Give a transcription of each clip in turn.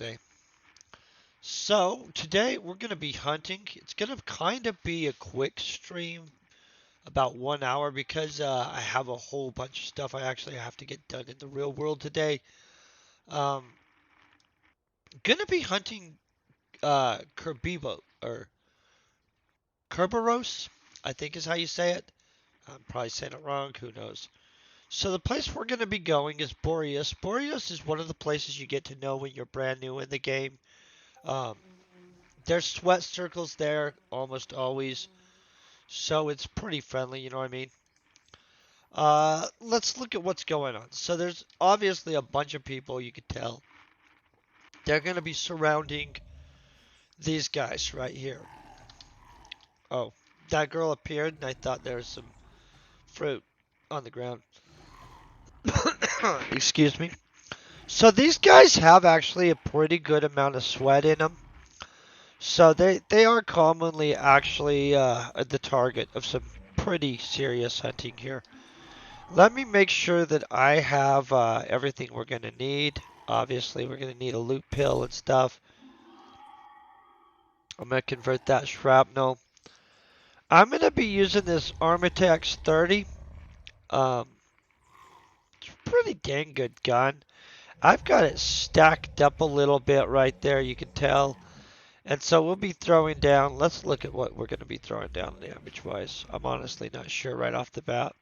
today. So, today we're going to be hunting. It's going to kind of be a quick stream, about 1 hour, because I have a whole bunch of stuff I actually have to get done in the real world today. Um, Gonna be hunting Kerberos, or Kerberos, I think is how you say it. I'm probably saying it wrong, who knows. So the place we're going to be going is Boreos. Boreos is one of the places you get to know when you're brand new in the game. Um, there's sweat circles there almost always, so it's pretty friendly, you know what I mean? Let's look at what's going on. So there's obviously a bunch of people, you could tell. They're going to be surrounding these guys right here. Oh, that girl appeared and I thought there was some fruit on the ground. Excuse me. So these guys have actually a pretty good amount of sweat in them. So they are commonly actually the target of some pretty serious hunting here. Let me make sure that I have everything we're going to need. Obviously, we're going to need a loot pill and stuff. I'm going to convert that shrapnel. I'm going to be using this Armitex 30. It's a pretty dang good gun. I've got it stacked up a little bit right there, you can tell. And so we'll be throwing down, let's look at what we're going to be throwing down damage-wise. I'm honestly not sure right off the bat.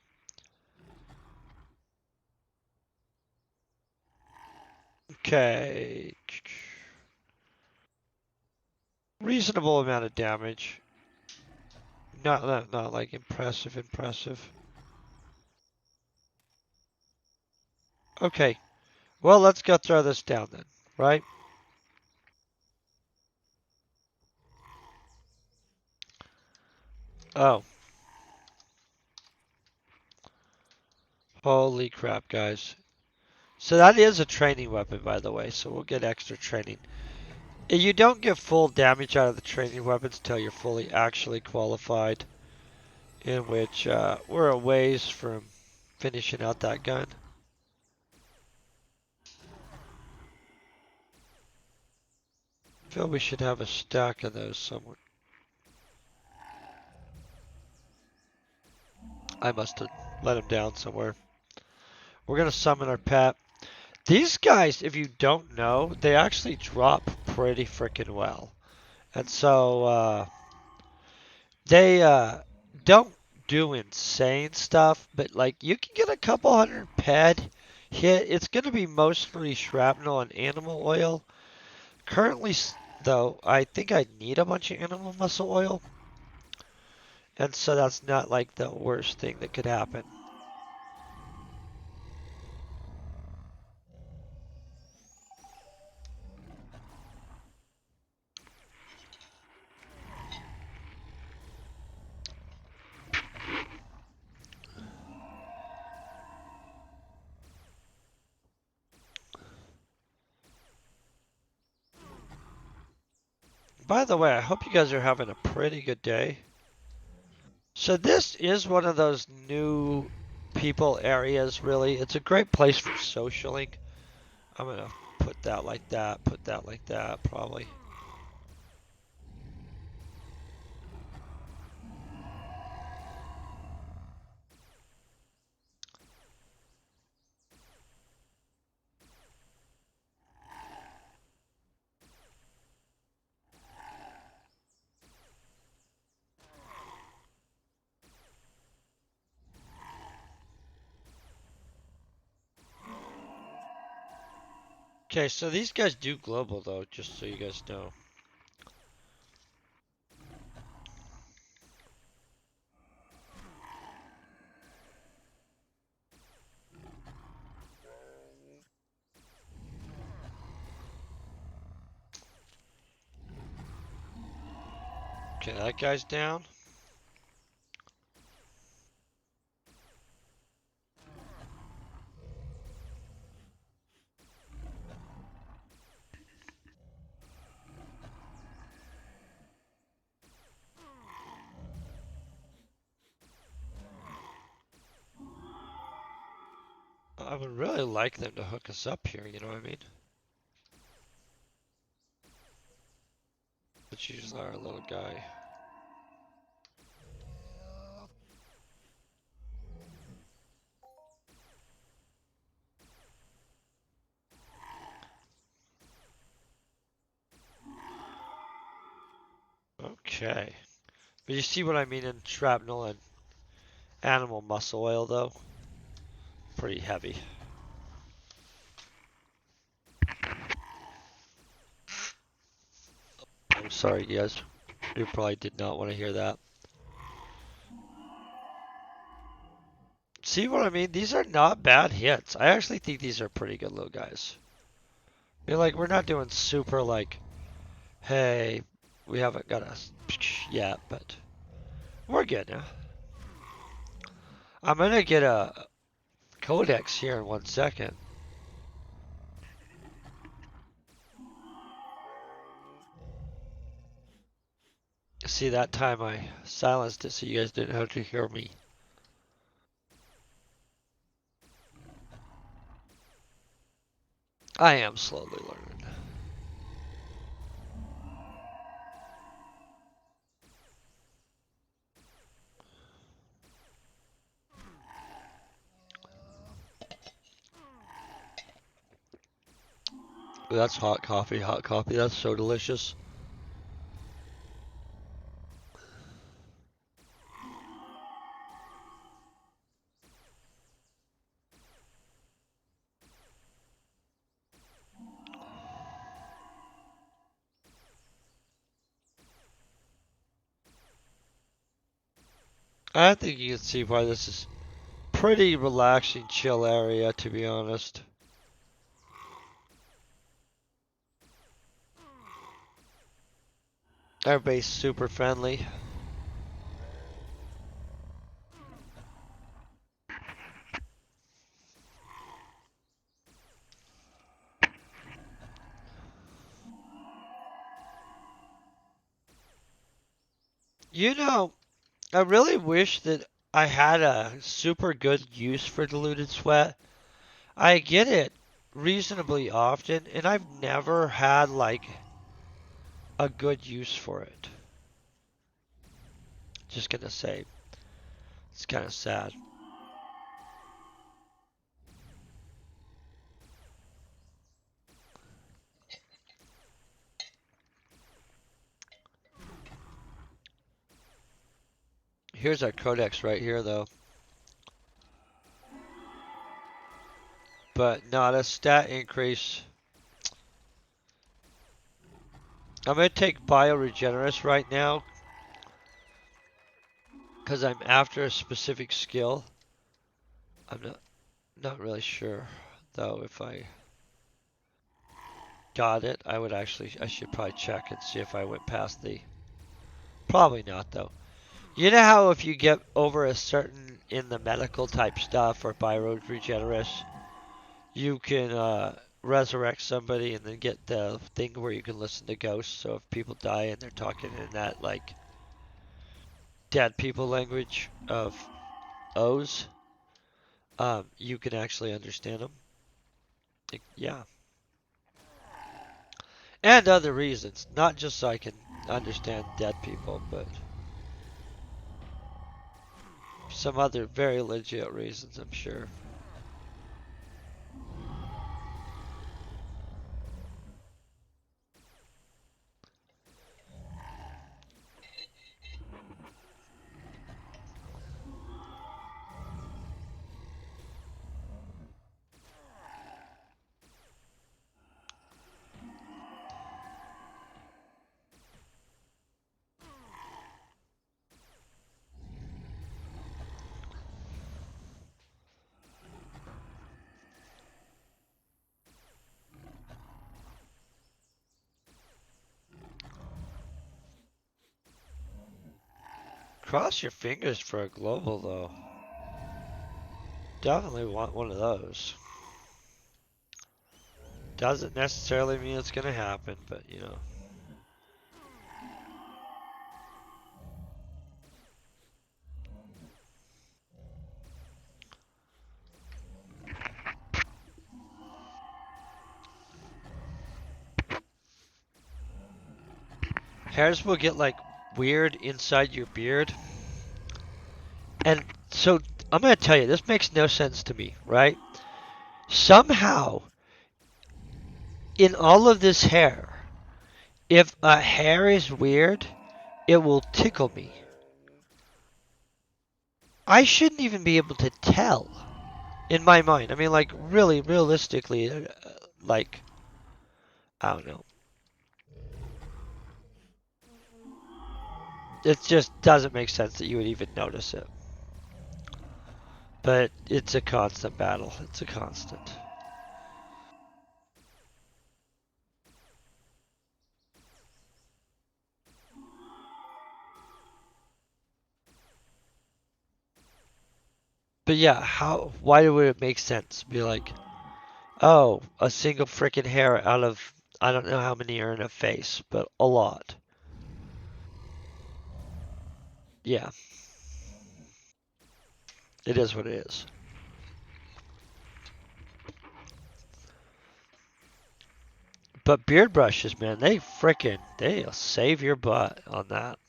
Okay. Reasonable amount of damage. Not like impressive. Okay. Well, let's go throw this down then, right? Oh. Holy crap, guys. So that is a training weapon, by the way, so we'll get extra training. You don't get full damage out of the training weapons until you're fully actually qualified, in which we're a ways from finishing out that gun. I feel we should have a stack of those somewhere. I must have let him down somewhere. We're going to summon our pet. These guys, if you don't know, they actually drop pretty freaking well. And so they don't do insane stuff, but like you can get a couple hundred ped hit. It's going to be mostly shrapnel and animal oil. Currently, though, I think I need a bunch of animal muscle oil. And so that's not like the worst thing that could happen. By the way, I hope you guys are having a pretty good day. So this is one of those new people areas, really. It's a great place for socialing. I'm going to put that like that, put that like that, probably. Okay, so these guys do global, though, just so you guys know. Okay, that guy's down. I would really like them to hook us up here, you know what I mean? Let's use our little guy. Okay. But you see what I mean in shrapnel and animal muscle oil, though? Pretty heavy. I'm sorry, guys. You probably did not want to hear that. See what I mean? These are not bad hits. I actually think these are pretty good little guys. I mean, like, we're not doing super, like, hey, we haven't got a yet, but we're good now. I'm going to get a Codex here in 1 second. See, that time I silenced it so you guys didn't have to hear me. I am slowly learning. Ooh, that's hot coffee, hot coffee. That's so delicious. I think you can see why this is pretty relaxing, chill area, to be honest. Everybody's super friendly. You know, I really wish that I had a super good use for diluted sweat. I get it reasonably often, and I've never had like a good use for it. Just gonna say, it's kind of sad. Here's our codex right here, though. But not a stat increase. I'm gonna take Bioregenerous right now because I'm after a specific skill. I'm not really sure though if I got it. I should probably check and see if I went past the. Probably not though. You know how if you get over a certain in the medical type stuff or Bioregenerous, you can resurrect somebody and then get the thing where you can listen to ghosts. So if people die and they're talking in that like dead people language of O's, you can actually understand them. Yeah, and other reasons, not just so I can understand dead people, but some other very legit reasons, I'm sure. Cross your fingers for a global, though. Definitely want one of those. Doesn't necessarily mean it's gonna happen, but you know. hairs will get like weird inside your beard. And so I'm going to tell you, this makes no sense to me, right? Somehow, in all of this hair, if a hair is weird, it will tickle me. I shouldn't even be able to tell in my mind. I mean, like, really, realistically, like, I don't know. It just doesn't make sense that you would even notice it. But it's a constant battle. It's a constant. But yeah, why would it make sense? Be like, oh, a single freaking hair out of, I don't know how many are in a face, but a lot. Yeah, it is what it is. But beard brushes, man, they'll save your butt on that.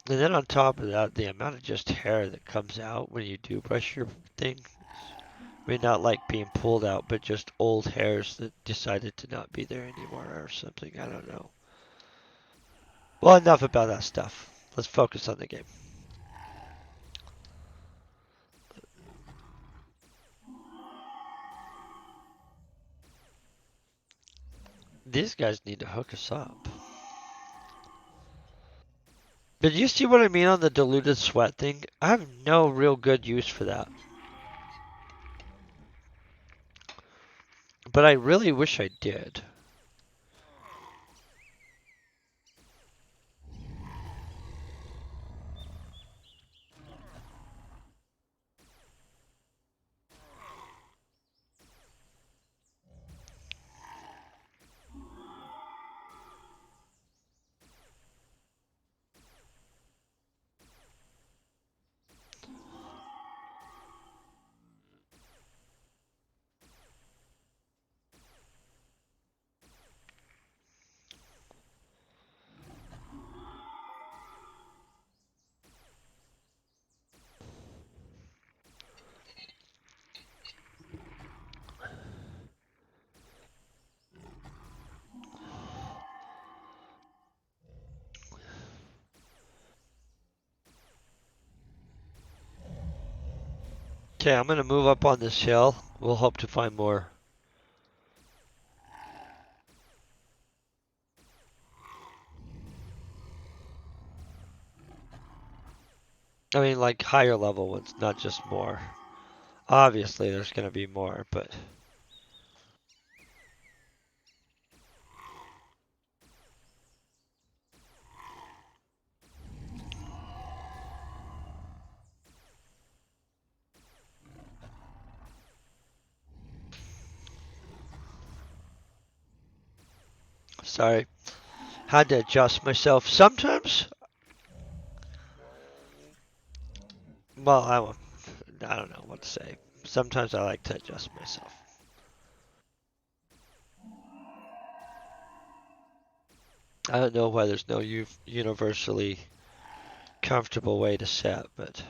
And then on top of that, the amount of just hair that comes out when you do brush your thing. I mean, not like being pulled out, but just old hairs that decided to not be there anymore or something. I don't know. Well, enough about that stuff. Let's focus on the game. These guys need to hook us up. But you see what I mean on the diluted sweat thing? I have no real good use for that. But I really wish I did. Okay, I'm gonna move up on this hill. We'll hope to find more. I mean, like higher level ones, not just more. Obviously, there's gonna be more, but sorry. Had to adjust myself. Sometimes, well, I don't know what to say. Sometimes I like to adjust myself. I don't know why there's no universally comfortable way to set, but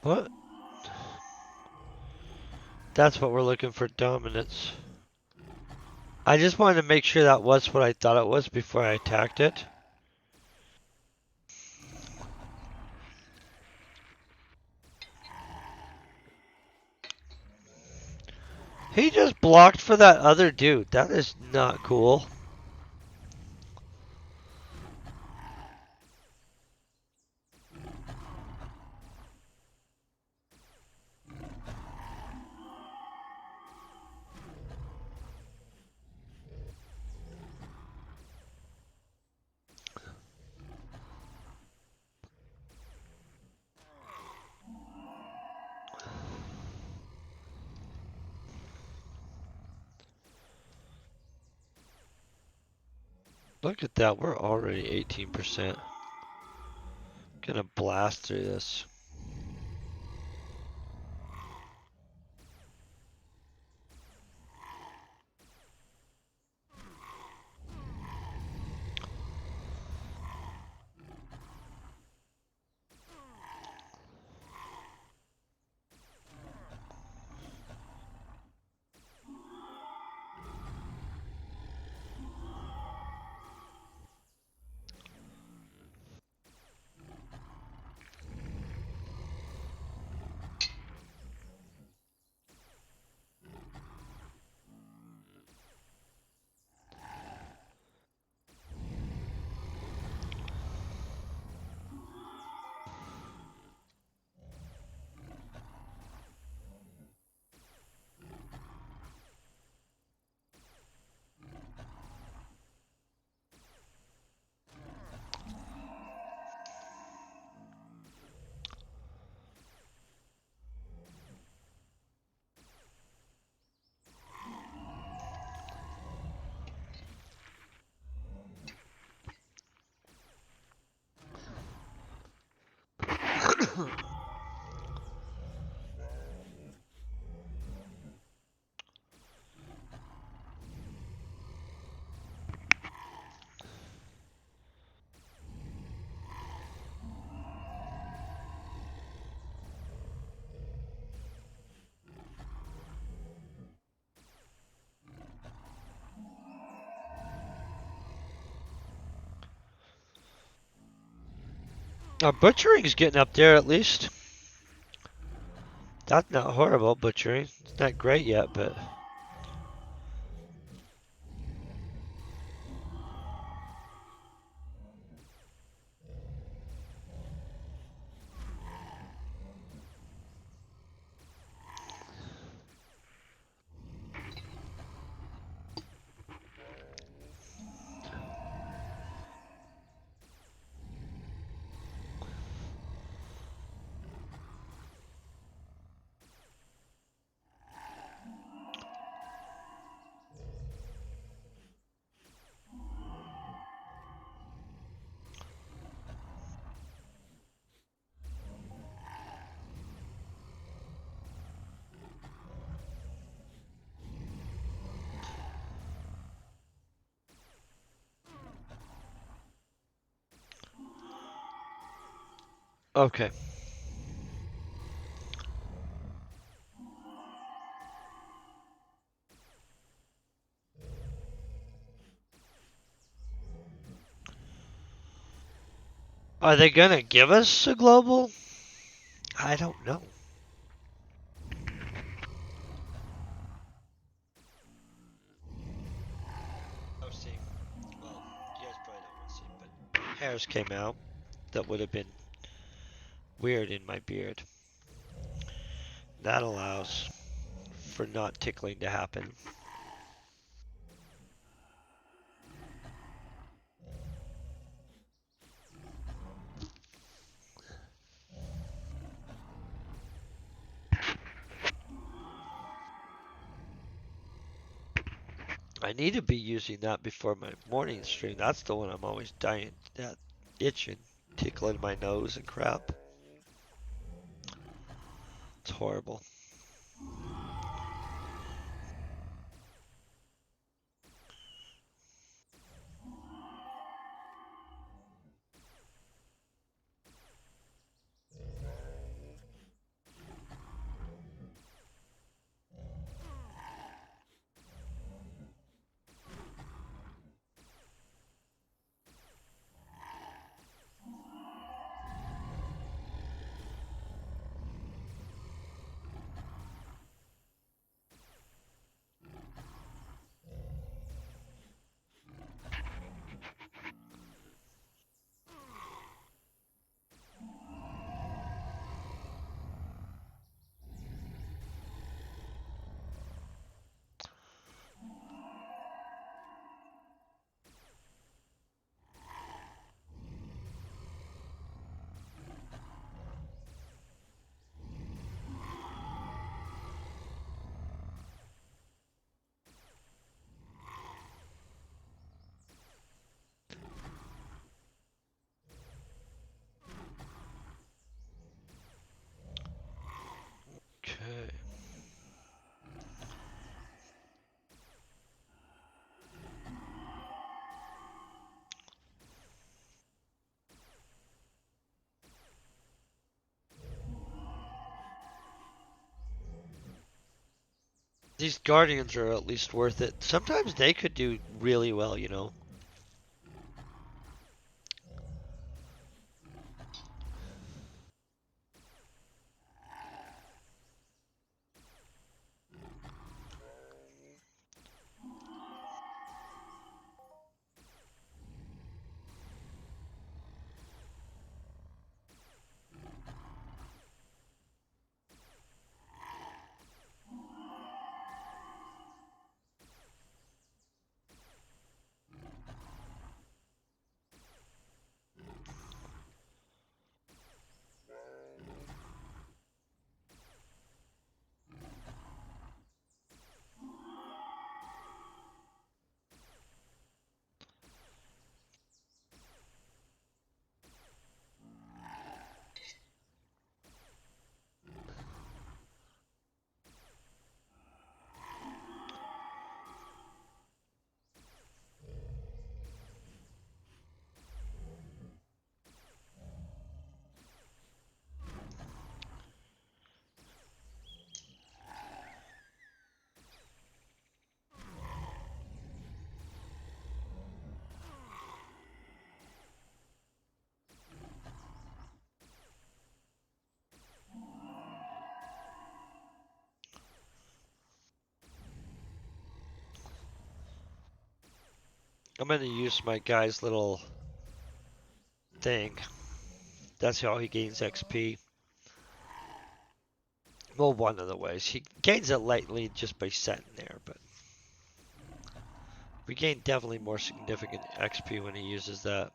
what? That's what we're looking for, dominance. I just wanted to make sure that was what I thought it was before I attacked it. He just blocked for that other dude. That is not cool. Look at that, we're already 18%. Gonna blast through this. Our butchering's getting up there at least. That's not horrible, butchering. It's not great yet, but... Okay. Are they gonna give us a global? I don't know. Oh, see. Well, you guys probably don't want to see, but hairs came out that would have been weird in my beard. That allows for not tickling to happen. I need to be using that before my morning stream. That's the one I'm always dying, that itching, tickling my nose and crap. It's horrible. Okay. These Guardians are at least worth it. Sometimes they could do really well, you know. I'm gonna use my guy's little thing. That's how he gains XP. Well, one of the ways. He gains it lightly just by setting there, but we gain definitely more significant XP when he uses that.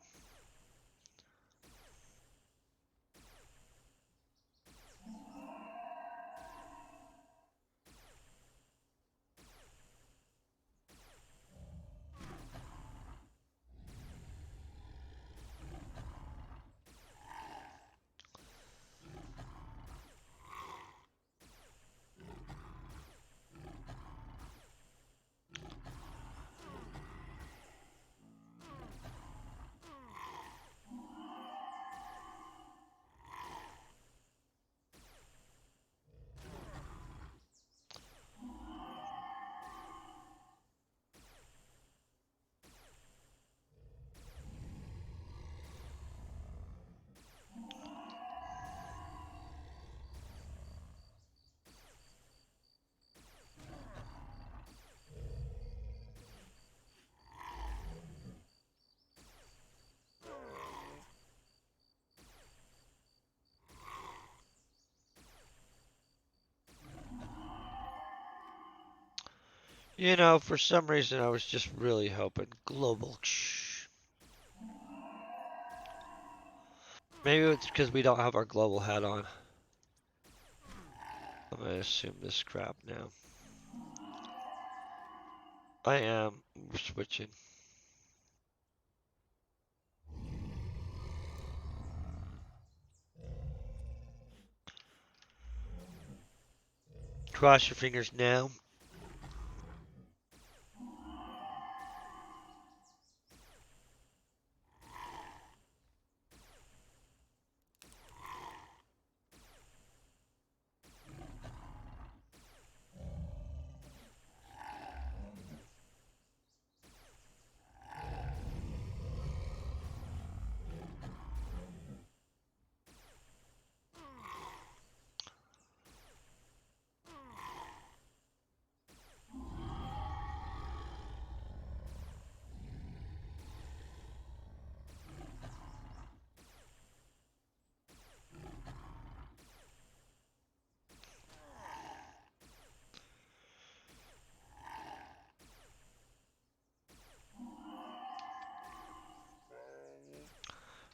You know, for some reason I was just really hoping global. Maybe it's because we don't have our global hat on. I'm gonna assume this crap now. I am. We're switching. Cross your fingers now.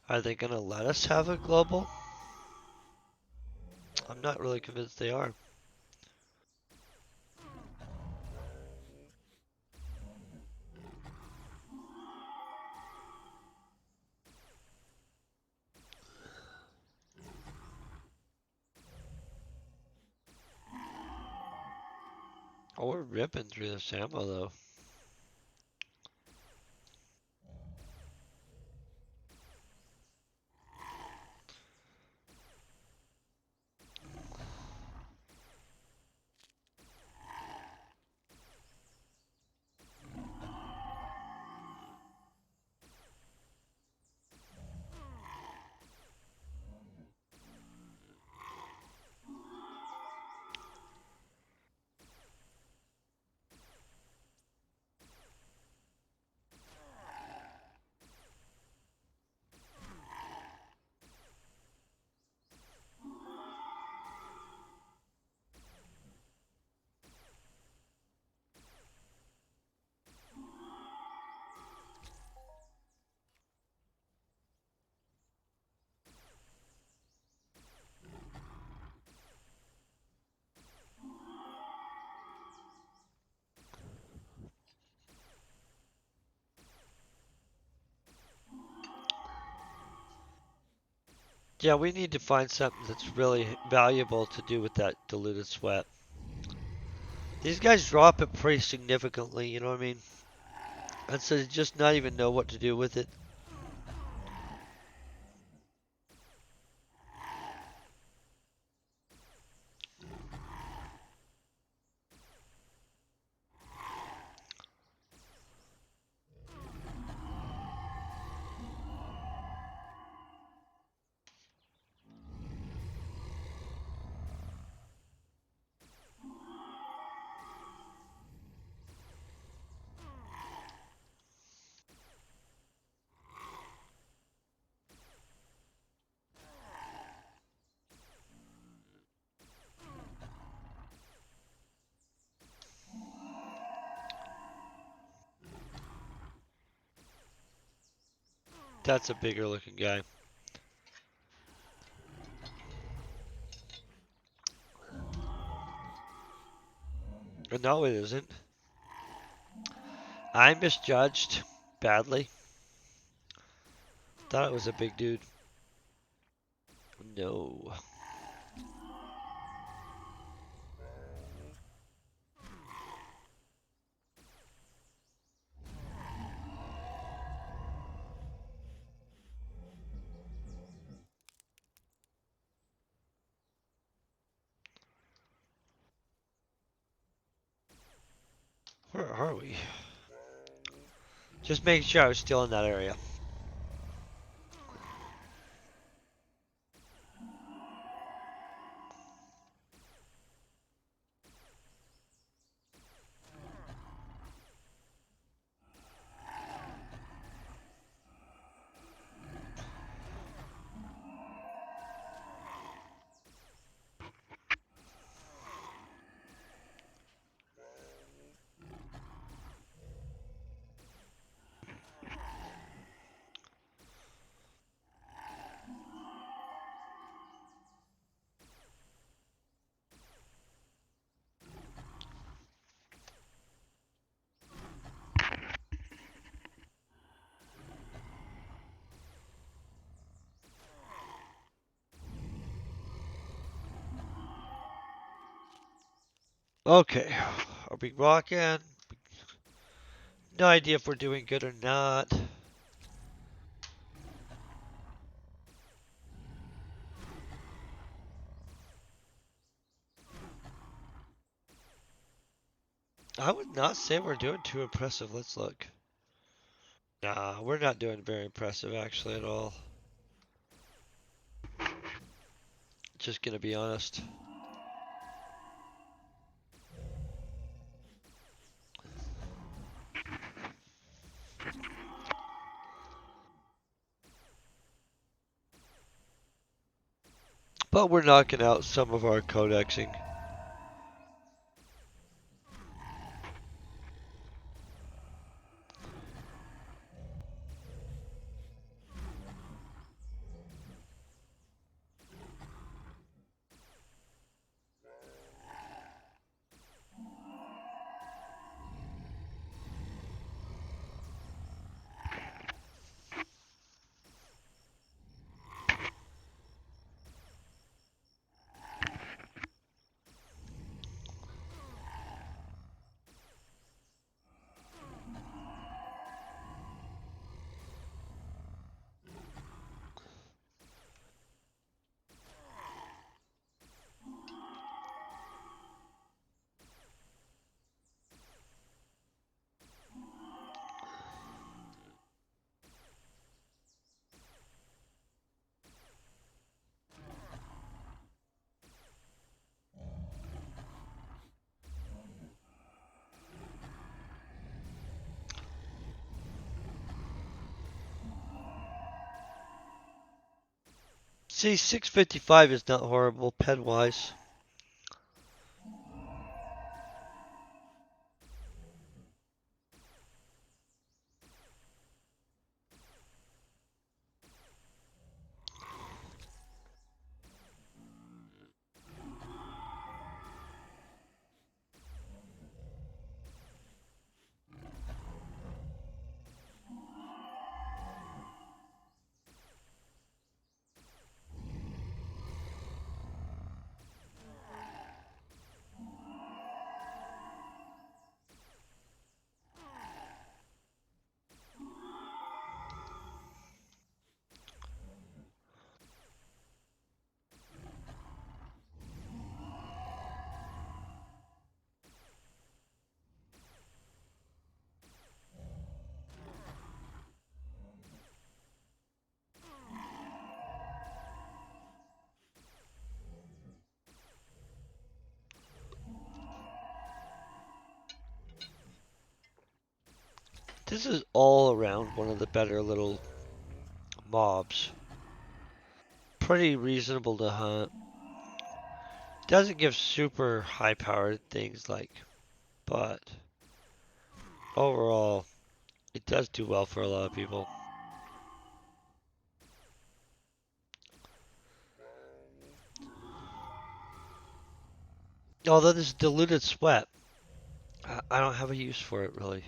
Are they gonna let us have a global? I'm not really convinced they are. Oh, we're ripping through this ammo though. Yeah, we need to find something that's really valuable to do with that diluted sweat. These guys drop it pretty significantly, you know what I mean? And so they just not even know what to do with it. That's a bigger looking guy. No, it isn't. I misjudged badly. Thought it was a big dude. No. Where are we? Just making sure I was still in that area. Okay. Are we rocking? No idea if we're doing good or not. I would not say we're doing too impressive. Let's look. Nah, we're not doing very impressive actually at all. Just gonna be honest. But we're knocking out some of our codexing. See, 655 is not horrible pen-wise. This is all around one of the better little mobs. Pretty reasonable to hunt. Doesn't give super high powered things like, but overall, it does do well for a lot of people. Although this diluted sweat, I don't have a use for it really.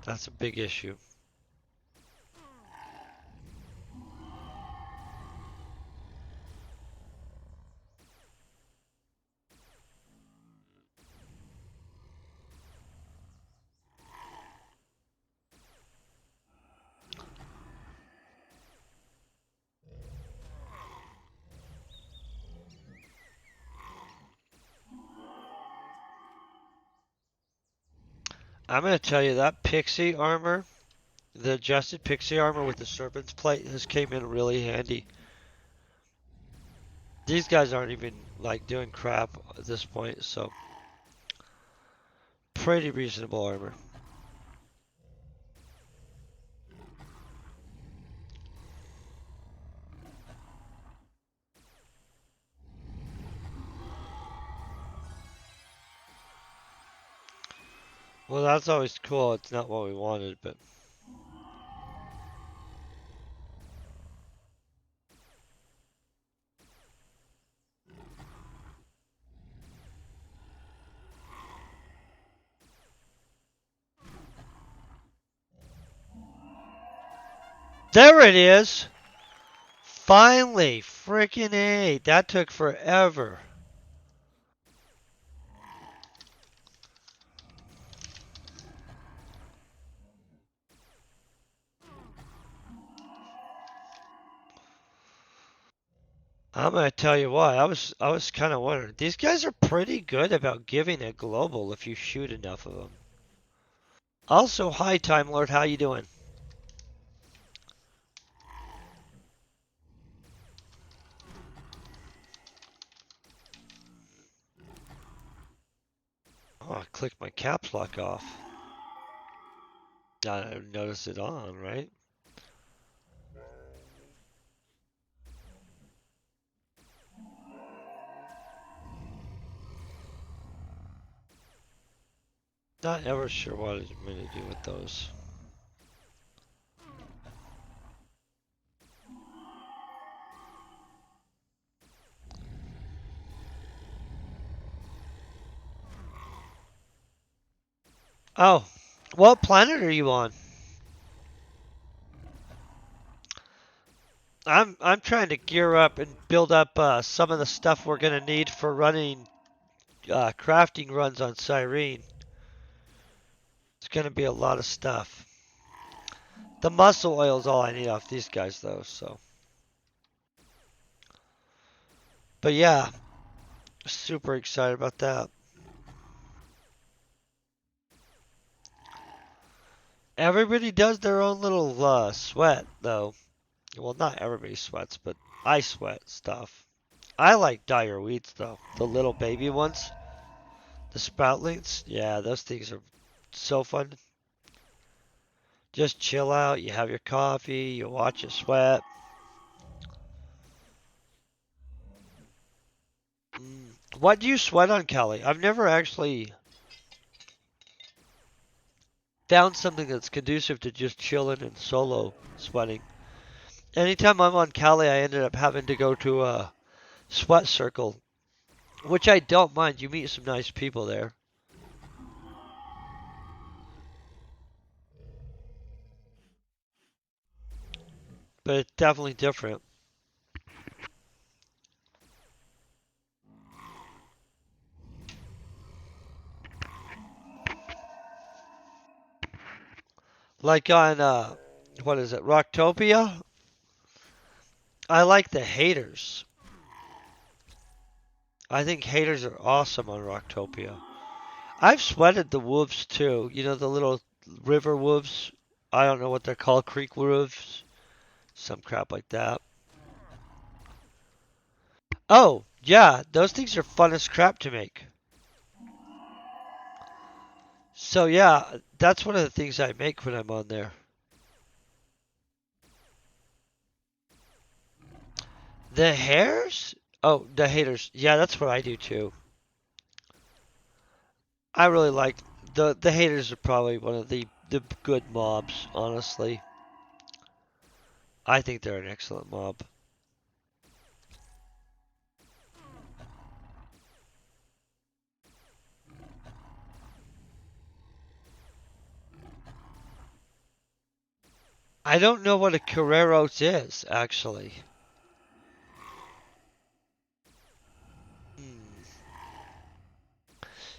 That's a big issue. I'm going to tell you that pixie armor, the adjusted pixie armor with the serpent's plate, has came in really handy. These guys aren't even like doing crap at this point, so pretty reasonable armor. Well, that's always cool. It's not what we wanted, but there it is. Finally, freaking A. That took forever. I'm gonna tell you why. I was kind of wondering. These guys are pretty good about giving a global if you shoot enough of them. Also, hi Time Lord, how you doing? Oh, I clicked my caps lock off. I noticed it on, right? Not ever sure what I'm gonna do with those. Oh, what planet are you on? I'm trying to gear up and build up some of the stuff we're gonna need for running crafting runs on Cyrene. It's gonna be a lot of stuff. The muscle oil is all I need off these guys though, so. But yeah, super excited about that. Everybody does their own little sweat though. Well, not everybody sweats, but I sweat stuff. I like dire wheats though. The little baby ones, the sproutlings. Yeah, those things are so fun. Just chill out. You have your coffee. You watch it sweat. What do you sweat on, Kelly? I've never actually found something that's conducive to just chilling and solo sweating. Anytime I'm on Cali, I ended up having to go to a sweat circle, which I don't mind. You meet some nice people there. But it's definitely different. Like on, what is it, Rocktopia? I like the haters. I think haters are awesome on Rocktopia. I've sweated the wolves too. You know, the little river wolves? I don't know what they're called, creek wolves? Some crap like that. Oh, yeah, those things are fun as crap to make. So yeah, that's one of the things I make when I'm on there. The hairs? Oh, the haters. Yeah, that's what I do too. I really like the haters are probably one of the good mobs, honestly. I think they're an excellent mob. I don't know what a Kerberos is, actually. Hmm.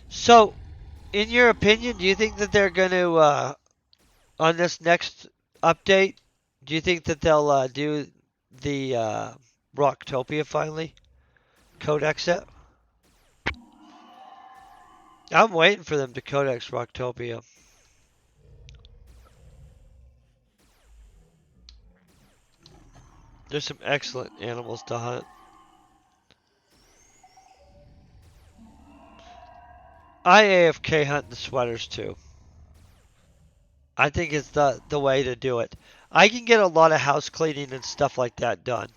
So, in your opinion, do you think that they're going to on this next update? Do you think that they'll do the Rocktopia finally? Codex it? I'm waiting for them to Codex Rocktopia. There's some excellent animals to hunt. I AFK hunt the sweaters too. I think it's the way to do it. I can get a lot of house cleaning and stuff like that done.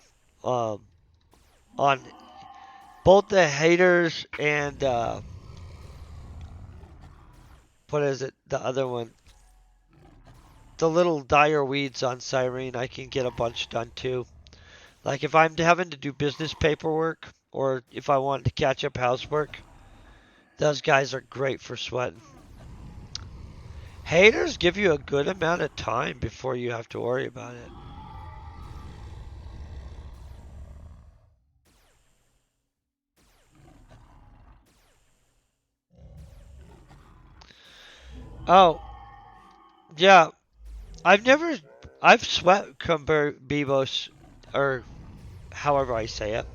Um, on both the haters and what is it? The other one, the little dire weeds on Cyrene. I can get a bunch done too. Like if I'm having to do business paperwork or if I want to catch up housework, those guys are great for sweating. Haters give you a good amount of time before you have to worry about it. Oh, yeah. I've never, I've sweat Bebos, or however I say it.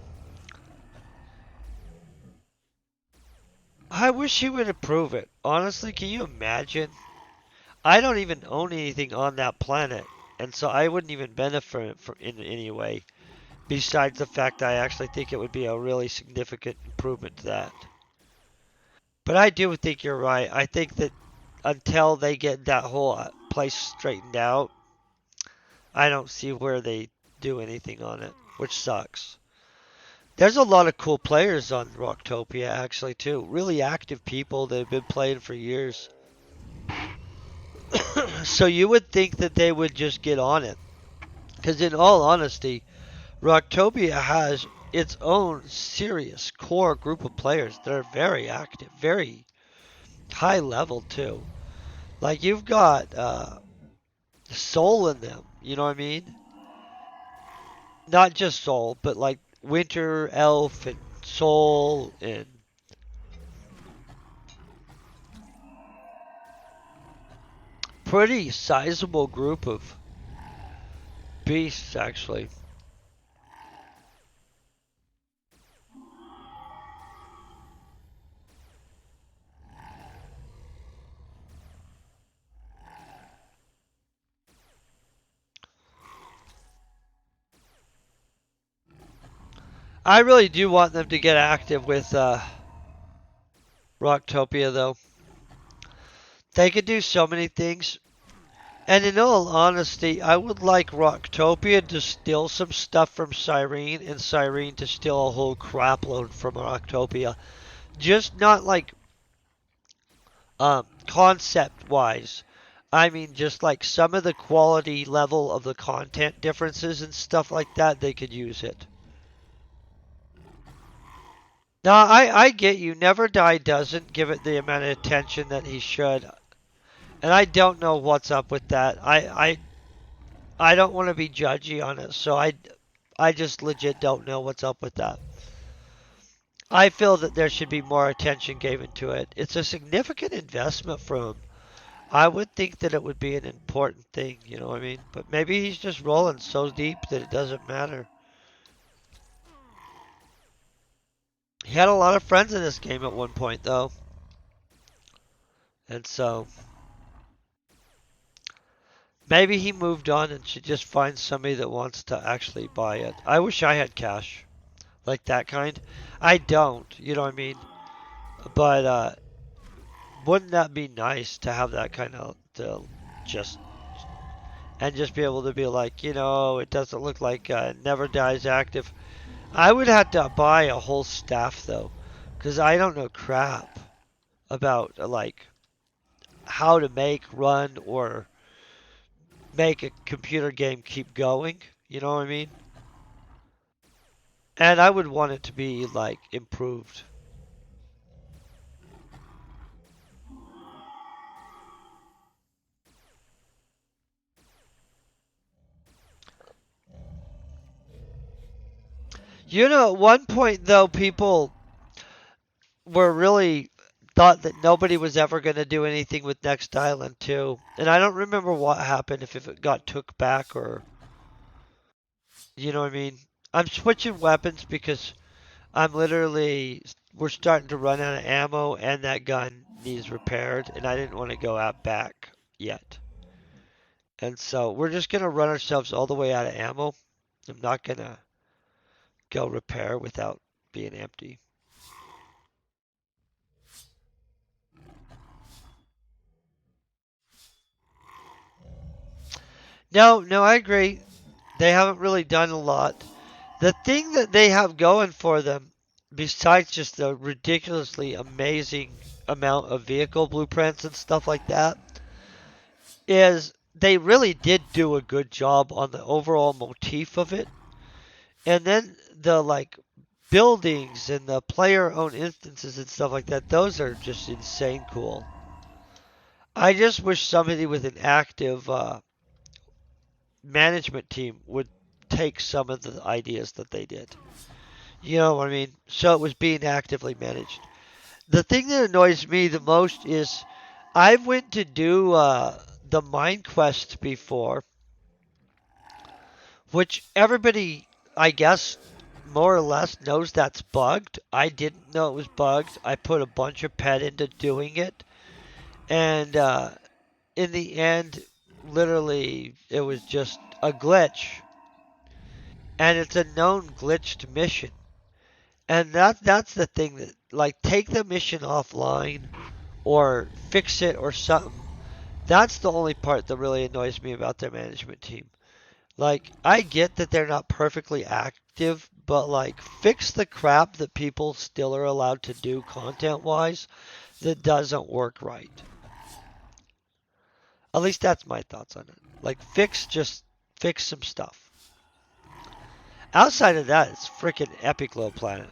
I wish he would approve it. Honestly, can you imagine? I don't even own anything on that planet, and so I wouldn't even benefit from in any way. Besides the fact that I actually think it would be a really significant improvement to that. But I do think you're right. I think that until they get that whole place straightened out, I don't see where they do anything on it, which sucks. There's a lot of cool players on Rocktopia actually too. Really active people that have been playing for years. So you would think that they would just get on it. Because in all honesty, Rocktopia has its own serious core group of players that are very active, very high level too. Like you've got soul in them, you know what I mean? Not just soul, but like winter, elf, and soul, and pretty sizable group of beasts actually. I really do want them to get active with Rocktopia though. They could do so many things. And in all honesty, I would like Rocktopia to steal some stuff from Cyrene and Cyrene to steal a whole crapload from Rocktopia. Just not like concept wise. I mean, just like some of the quality level of the content differences and stuff like that, they could use it. Now, I get you. Never Die doesn't give it the amount of attention that he should. And I don't know what's up with that. I don't want to be judgy on it, so I just legit don't know what's up with that. I feel that there should be more attention given to it. It's a significant investment from him. I would think that it would be an important thing, you know what I mean? But maybe he's just rolling so deep that it doesn't matter. He had a lot of friends in this game at one point, though. And so maybe he moved on and should just find somebody that wants to actually buy it. I wish I had cash like that kind. I don't, you know what I mean? But wouldn't that be nice to have that kind of just and just be able to be like, it doesn't look like Never Dies active. I would have to buy a whole staff though, because I don't know crap about like how to make, run, or make a computer game keep going. You know what I mean? And I would want it to be like improved. At one point though, people were really thought that nobody was ever going to do anything with Next Island 2. And I don't remember what happened, if it got took back or, you know what I mean? I'm switching weapons because we're starting to run out of ammo and that gun needs repaired and I didn't want to go out back yet. And so we're just going to run ourselves all the way out of ammo. I'm not going to go repair without being empty. No, I agree. They haven't really done a lot. The thing that they have going for them, besides just the ridiculously amazing amount of vehicle blueprints and stuff like that, is they really did do a good job on the overall motif of it. And then the like buildings and the player owned instances and stuff like that, those are just insane cool. I just wish somebody with an active management team would take some of the ideas that they did. You know what I mean? So it was being actively managed. The thing that annoys me the most is I went to do the Mind Quest before, which everybody, I guess, more or less knows that's bugged. I didn't know it was bugged. I put a bunch of pet into doing it, and in the end, literally, it was just a glitch, and it's a known glitched mission. And that's the thing that like take the mission offline or fix it or something. That's the only part that really annoys me about their management team. Like I get that they're not perfectly active, but like fix the crap that people still are allowed to do content wise that doesn't work right. At least that's my thoughts on it. Like fix some stuff. Outside of that, it's freaking epic little planet.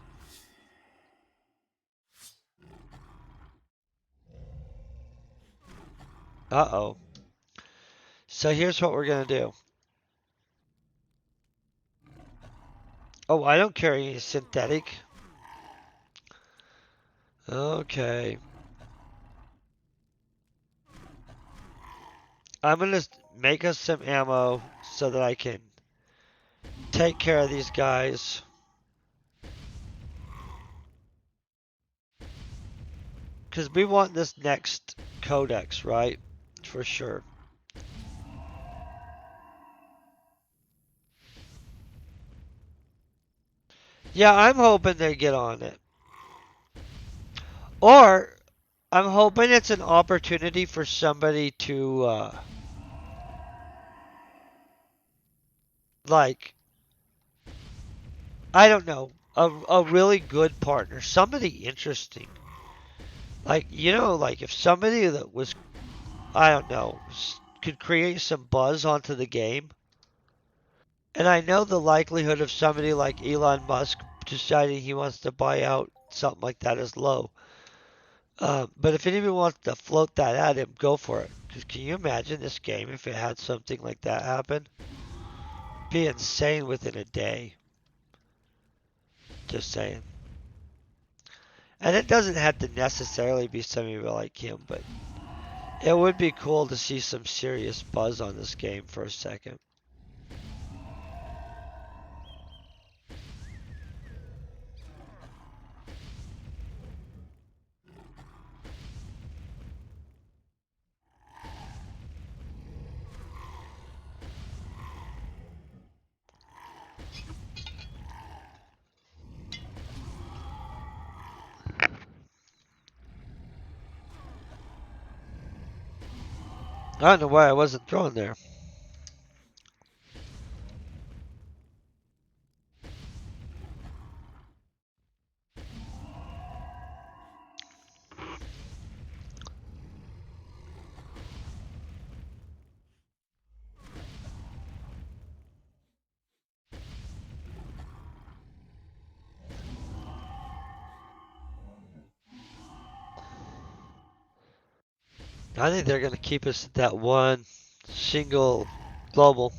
Uh-oh. So here's what we're gonna do. Oh, I don't carry any synthetic. Okay. I'm gonna make us some ammo so that I can take care of these guys. Because we want this next codex, right? For sure. Yeah, I'm hoping they get on it. Or I'm hoping it's an opportunity for somebody to like, I don't know, a really good partner, somebody interesting. Like, like if somebody that was, I don't know, could create some buzz onto the game. And I know the likelihood of somebody like Elon Musk deciding he wants to buy out something like that is low. But if anyone wants to float that at him, go for it. Because can you imagine this game if it had something like that happen? Be insane within a day. Just saying. And it doesn't have to necessarily be somebody like him, but it would be cool to see some serious buzz on this game for a second. I don't know why I wasn't thrown there. I think they're going to keep us at that one single global.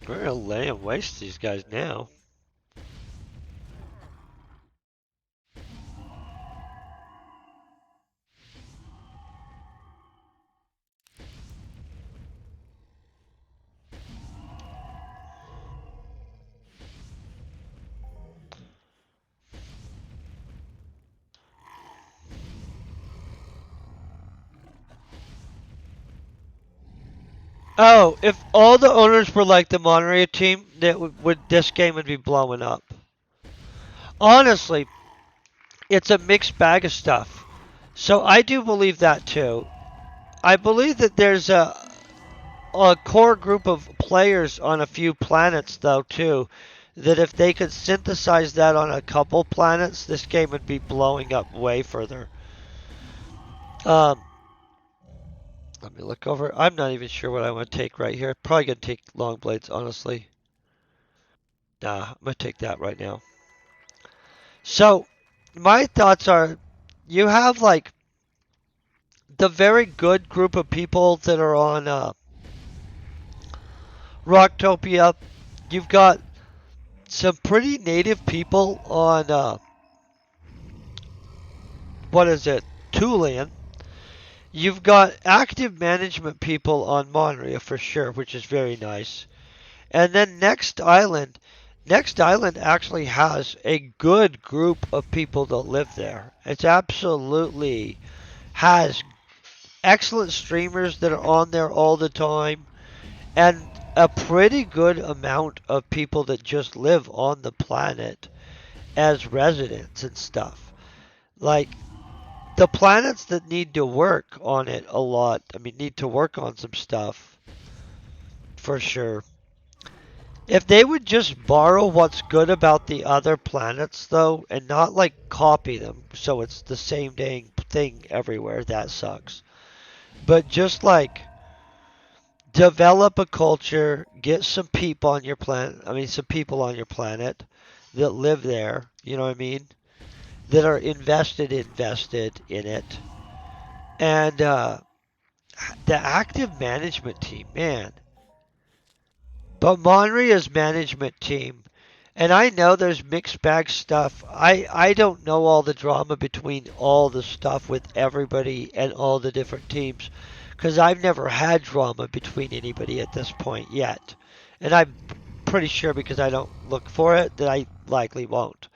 We're going to lay and waste these guys now. Oh, if all the owners were like the Monterey team, that would this game would be blowing up. Honestly, it's a mixed bag of stuff. So I do believe that too. I believe that there's a core group of players on a few planets though too. That if they could synthesize that on a couple planets, this game would be blowing up way further. Um, Let me look over. I'm not even sure what I want to take right here. Probably gonna take long blades, honestly. Nah, I'm gonna take that right now. So, my thoughts are, you have like the very good group of people that are on Rocktopia. You've got some pretty native people on what is it, Tulan. You've got active management people on Monria for sure, which is very nice. And then Next Island actually has a good group of people that live there. It's absolutely has excellent streamers that are on there all the time and a pretty good amount of people that just live on the planet as residents and stuff. Like the planets that need to work on it a lot, I mean, need to work on some stuff for sure. If they would just borrow what's good about the other planets, though, and not like copy them so it's the same dang thing everywhere. That sucks. But just like develop a culture, get some people on your planet. I mean, some people on your planet that live there. You know what I mean? That are invested in it, and the active management team, man. But Monria's management team, and I know there's mixed bag stuff. I don't know all the drama between all the stuff with everybody and all the different teams because I've never had drama between anybody at this point yet. And I'm pretty sure because I don't look for it that I likely won't.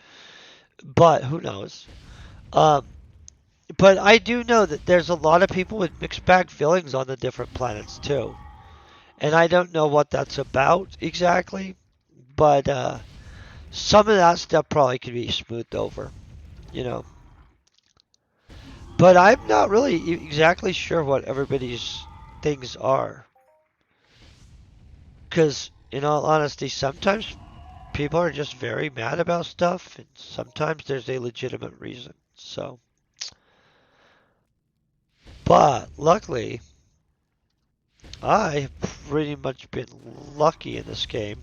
But who knows? Um, but I do know that there's a lot of people with mixed bag feelings on the different planets too. And I don't know what that's about exactly, but some of that stuff probably could be smoothed over, you know. But I'm not really exactly sure what everybody's things are. Because, in all honesty, sometimes people are just very mad about stuff, and sometimes there's a legitimate reason. So, but luckily, I've pretty much been lucky in this game.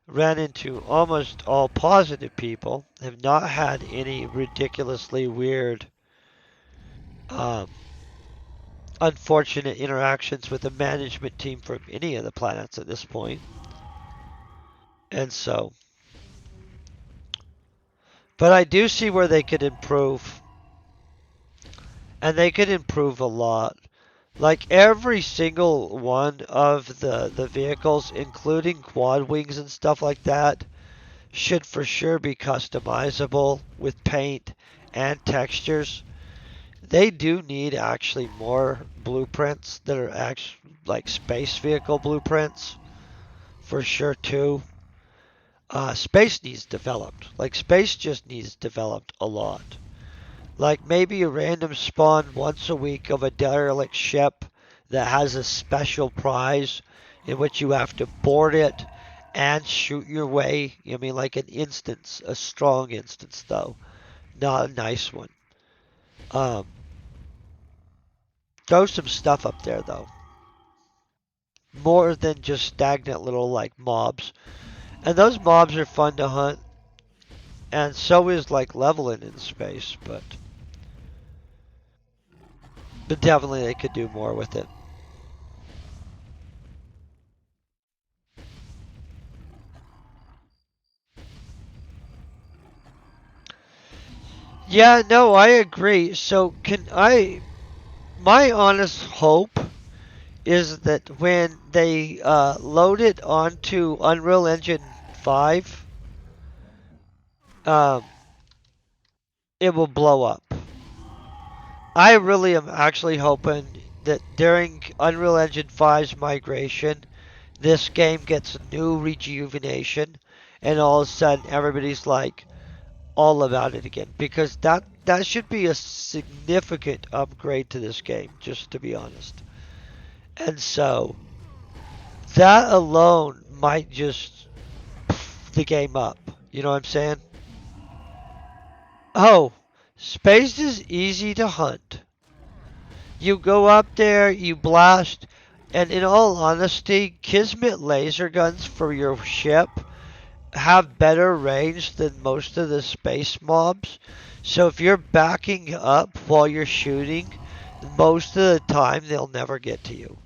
Ran into almost all positive people, have not had any ridiculously weird, um, unfortunate interactions with the management team from any of the planets at this point. And so, but I do see where they could improve, and they could improve a lot. Like every single one of the vehicles, including quad wings and stuff like that, should for sure be customizable with paint and textures. They do need actually more blueprints that are actually like space vehicle blueprints for sure too. Space needs developed. Like space just needs developed a lot. Like maybe a random spawn once a week of a derelict ship that has a special prize in which you have to board it and shoot your way. I mean, like an instance, a strong instance though, not a nice one. Um, throw some stuff up there though. More than just stagnant little like mobs. And those mobs are fun to hunt. And so is like leveling in space, but definitely they could do more with it. Yeah, no, I agree. So can I my honest hope is that when they load it onto Unreal Engine 5, um, it will blow up. I really am actually hoping that during Unreal Engine 5's migration, this game gets a new rejuvenation, and all of a sudden everybody's like all about it again. Because that should be a significant upgrade to this game, just to be honest. And so that alone might just the game up. You know what I'm saying? Oh, space is easy to hunt. You go up there, you blast, and in all honesty, Kismet laser guns for your ship have better range than most of the space mobs. So if you're backing up while you're shooting, most of the time they'll never get to you.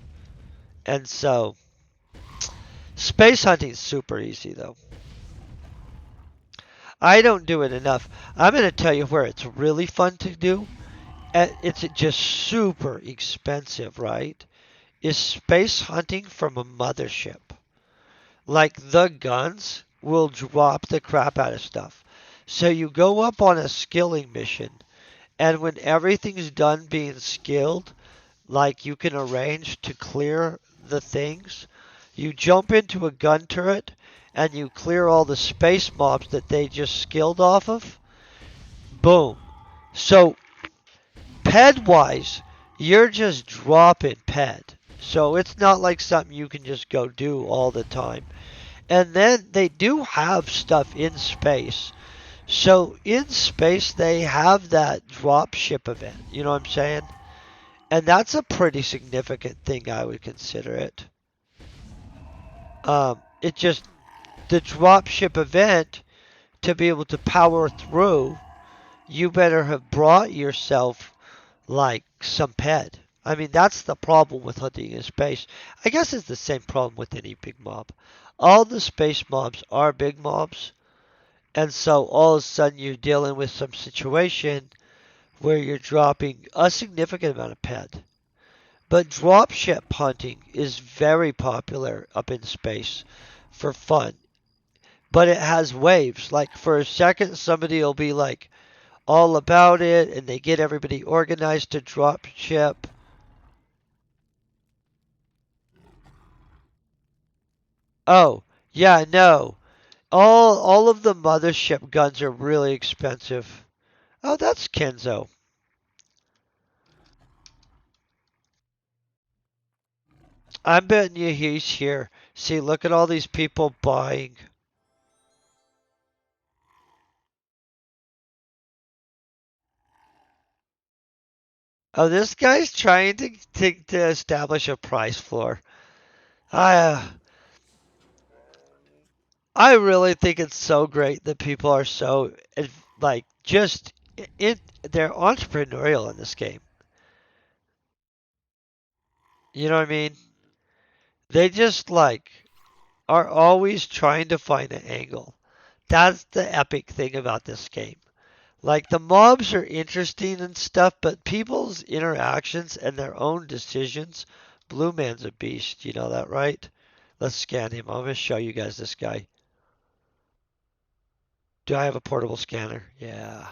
And so, space hunting is super easy though. I don't do it enough. I'm going to tell you where it's really fun to do. It's just super expensive, right? Is space hunting from a mothership. Like the guns will drop the crap out of stuff. So you go up on a skilling mission, and when everything's done being skilled, like you can arrange to clear the things, you jump into a gun turret and you clear all the space mobs that they just skilled off of. Boom. So ped wise, you're just dropping ped. So it's not like something you can just go do all the time. And then they do have stuff in space, So in space, they have that drop ship event. You know what I'm saying? And that's a pretty significant thing, I would consider it. It just, the drop ship event, to be able to power through, you better have brought yourself like some ped. I mean, that's the problem with hunting in space. I guess it's the same problem with any big mob. All the space mobs are big mobs, and so all of a sudden you're dealing with some situation where you're dropping a significant amount of ped. But dropship hunting is very popular up in space for fun. But it has waves. Like for a second, somebody will be like all about it, and they get everybody organized to drop ship. Oh, yeah, no. All of the mothership guns are really expensive. Oh, that's Kenzo. I'm betting you he's here. See, look at all these people buying. Oh, this guy's trying to establish a price floor. I uh, I really think it's so great that people are so like just it. They're entrepreneurial in this game. You know what I mean? They just like are always trying to find an angle. That's the epic thing about this game. Like the mobs are interesting and stuff, but people's interactions and their own decisions. Blue Man's a beast, you know that, right? Let's scan him. I'm gonna show you guys this guy. Do I have a portable scanner? Yeah.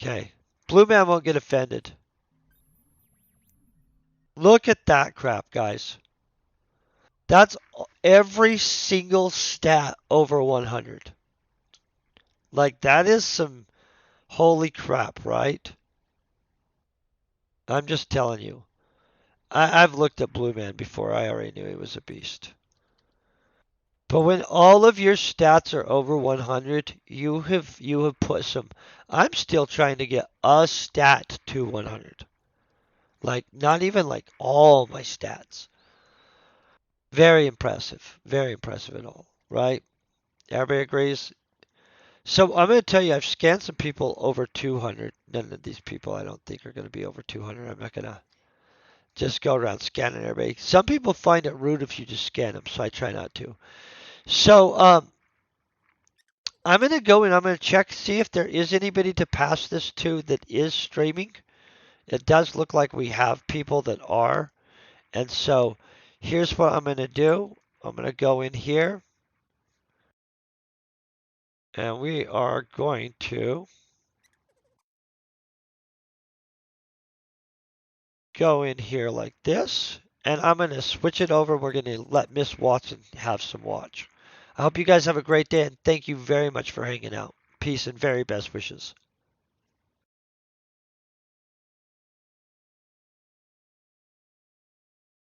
Okay. Blue Man won't get offended. Look at that crap, guys. That's every single stat over 100. Like that is some holy crap, right? I'm just telling you. I've looked at Blue Man before. I already knew he was a beast. But when all of your stats are over 100, you have put some. I'm still trying to get a stat to 100. Like not even like all my stats. Very impressive. Very impressive at all, right? Everybody agrees. So I'm going to tell you, I've scanned some people over 200. None of these people I don't think are going to be over 200. I'm not going to just go around scanning everybody. Some people find it rude if you just scan them, so I try not to. So I'm going to go and I'm going to check, see if there is anybody to pass this to that is streaming. It does look like we have people that are. And so here's what I'm going to do. I'm going to go in here and we are going to go in here like this. And I'm going to switch it over. We're going to let Miss Watson have some watch. I hope you guys have a great day and thank you very much for hanging out. Peace and very best wishes.